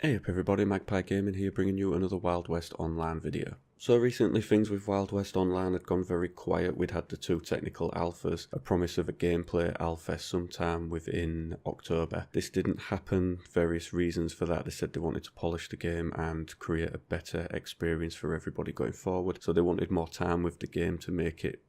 Hey up everybody, Magpie Gaming here bringing you another Wild West Online video. So recently things with Wild West Online had gone very quiet. We'd had the two technical alphas, a promise of a gameplay alpha sometime within October. This didn't happen, various reasons for that. They said they wanted to polish the game and create a better experience for everybody going forward. So they wanted more time with the game to make it,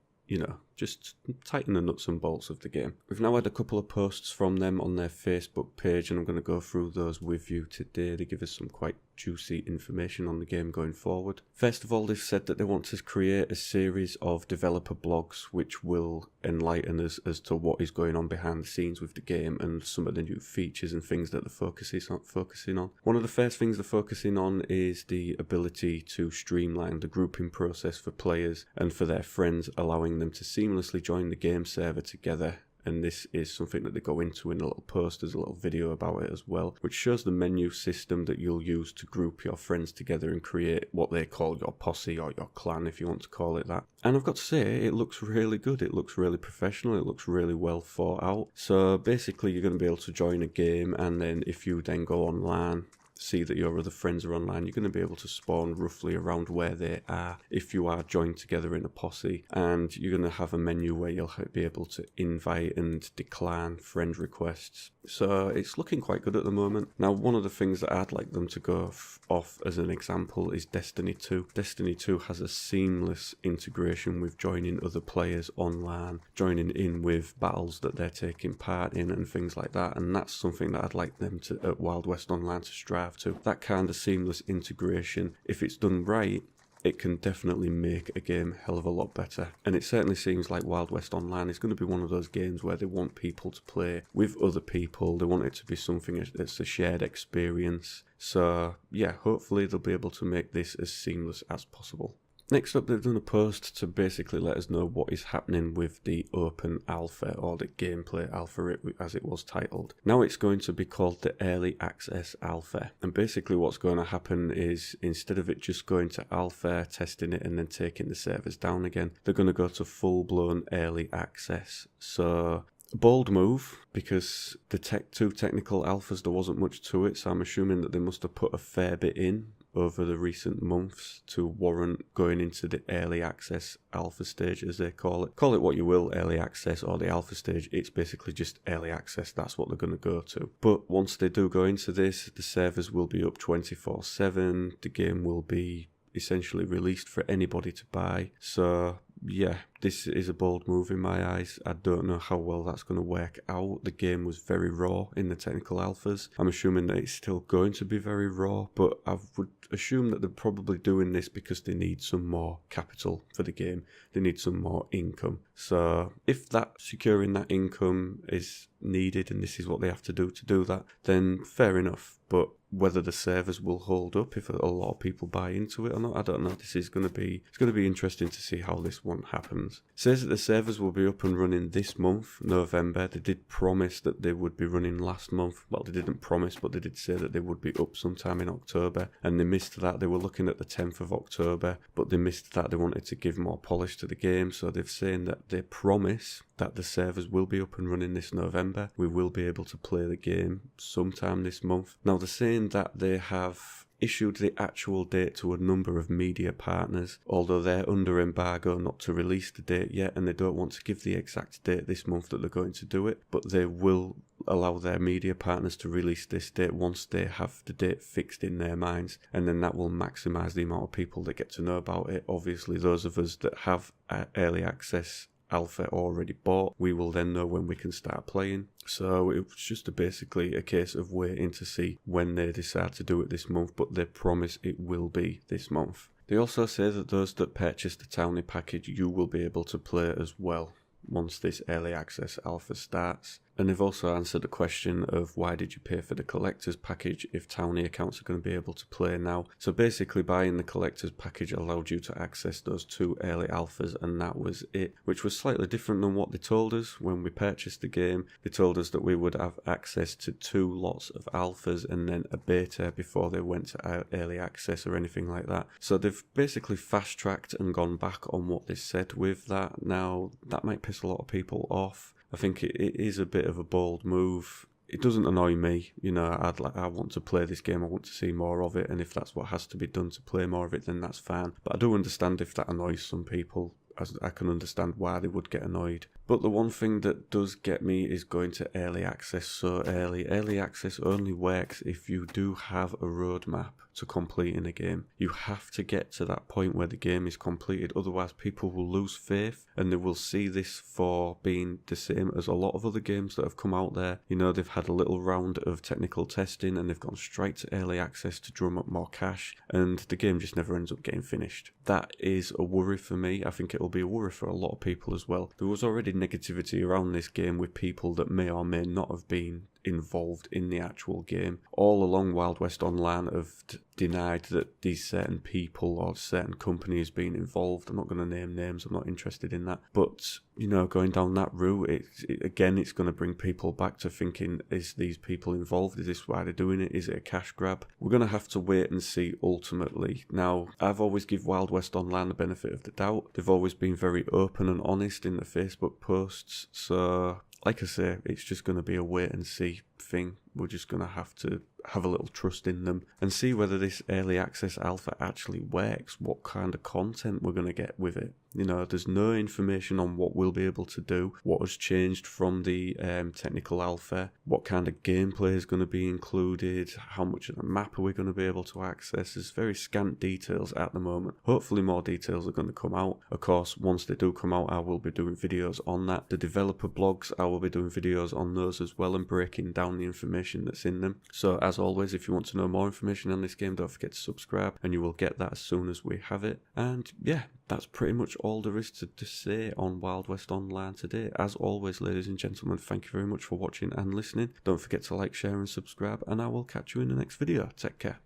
just tighten the nuts and bolts of the game. We've now had a couple of posts from them on their Facebook page and I'm going to go through those with you today. They give us some quite juicy information on the game going forward. First of all, they've said that they want to create a series of developer blogs which will enlighten us as to what is going on behind the scenes with the game and some of the new features and things that they're focusing on. One of the first things they're focusing on is the ability to streamline the grouping process for players and for their friends, allowing them to seamlessly join the game server together. And this is something that they go into in a little post. There's a little video about it as well, which shows the menu system that you'll use to group your friends together and create what they call your posse or your clan, if you want to call it that. And I've got to say, it looks really good. It looks really professional. It looks really well thought out. So basically, you're going to be able to join a game, and then if you then go online, see that your other friends are online, you're going to be able to spawn roughly around where they are if you are joined together in a posse, and you're going to have a menu where you'll be able to invite and decline friend requests. So it's looking quite good at the moment. Now, one of the things that I'd like them to go off as an example is Destiny 2. Destiny 2 has a seamless integration with joining other players online, joining in with battles that they're taking part in and things like that, and that's something that I'd like them to, at Wild West Online, to strive to. That kind of seamless integration, if it's done right, it can definitely make a game a hell of a lot better. And it certainly seems like Wild West Online is going to be one of those games where they want people to play with other people. They want it to be something that's a shared experience. So yeah, hopefully they'll be able to make this as seamless as possible. Next up, they've done a post to basically let us know what is happening with the open alpha, or the gameplay alpha as it was titled. Now it's going to be called the early access alpha, and basically what's going to happen is, instead of it just going to alpha, testing it and then taking the servers down again, they're going to go to full-blown early access. So a bold move, because the two technical alphas, there wasn't much to it, so I'm assuming that they must have put a fair bit in over the recent months to warrant going into the early access alpha stage, as they call it. Call it what you will, early access or the alpha stage, it's basically just early access. That's what they're going to go to. But once they do go into this, the servers will be up 24/7, the game will be essentially released for anybody to buy. So yeah, this is a bold move in my eyes. I don't know how well that's going to work out. The game was very raw in the technical alphas. I'm assuming that it's still going to be very raw, but I would assume that they're probably doing this because they need some more capital for the game. They need some more income. So if securing that income is needed and this is what they have to do that, then fair enough. But whether the servers will hold up if a lot of people buy into it or not, I don't know. This is going to be interesting to see how this one happens. It says that the servers will be up and running this month, November. They did promise that they would be running last month. Well, they didn't promise, but they did say that they would be up sometime in October, and they missed that. They were looking at the 10th of October, but they missed that. They wanted to give more polish to the game, so they've saying that they promise that the servers will be up and running this November. We will be able to play the game sometime this month. Now, they're saying that they have issued the actual date to a number of media partners, although they're under embargo not to release the date yet, and they don't want to give the exact date this month that they're going to do it, but they will allow their media partners to release this date once they have the date fixed in their minds, and then that will maximise the amount of people that get to know about it. Obviously, those of us that have early access alpha already bought, we will then know when we can start playing. So it was just basically a case of waiting to see when they decide to do it this month, but they promise it will be this month. They also say that those that purchase the Townie package, you will be able to play as well once this early access alpha starts. And they've also answered the question of why did you pay for the collector's package if Townie accounts are going to be able to play now. So basically buying the collector's package allowed you to access those two early alphas, and that was it, which was slightly different than what they told us when we purchased the game. They told us that we would have access to 2 lots of alphas and then a beta before they went to early access or anything like that. So they've basically fast-tracked and gone back on what they said with that. Now, that might piss a lot of people off. I think it is a bit of a bold move. it doesn't annoy me. You know, I want to play this game, I want to see more of it, and if that's what has to be done to play more of it, then that's fine. But I do understand if that annoys some people. As I can understand why they would get annoyed. But the one thing that does get me is going to early access so early. Early access only works if you do have a roadmap to complete in a game. You have to get to that point where the game is completed, otherwise people will lose faith and they will see this for being the same as a lot of other games that have come out there. You know, they've had a little round of technical testing and they've gone straight to early access to drum up more cash, and the game just never ends up getting finished. That is a worry for me. I think it'll be a worry for a lot of people as well. There was already negativity around this game with people that may or may not have been involved in the actual game. All along, Wild West Online have denied that these certain people or certain companies being involved. I'm not going to name names, I'm not interested in that. But, you know, going down that route, it's going to bring people back to thinking, is these people involved? Is this why they're doing it? Is it a cash grab? We're going to have to wait and see ultimately. Now, I've always give Wild West Online the benefit of the doubt. They've always been very open and honest in the Facebook posts, so like I say, it's just going to be a wait and see thing. We're just going to have a little trust in them and see whether this early access alpha actually works, what kind of content we're going to get with it. You know, there's no information on what we'll be able to do, what has changed from the technical alpha, what kind of gameplay is going to be included, how much of the map are we going to be able to access. There's very scant details at the moment. Hopefully more details are going to come out. Of course, once they do come out, I will be doing videos on that. The developer blogs, I will be doing videos on those as well and breaking down the information that's in them. So as always, if you want to know more information on this game, don't forget to subscribe and you will get that as soon as we have it. And yeah, that's pretty much all there is to say on Wild West Online today. As always, ladies and gentlemen, thank you very much for watching and listening. Don't forget to like, share and subscribe, and I will catch you in the next video. Take care.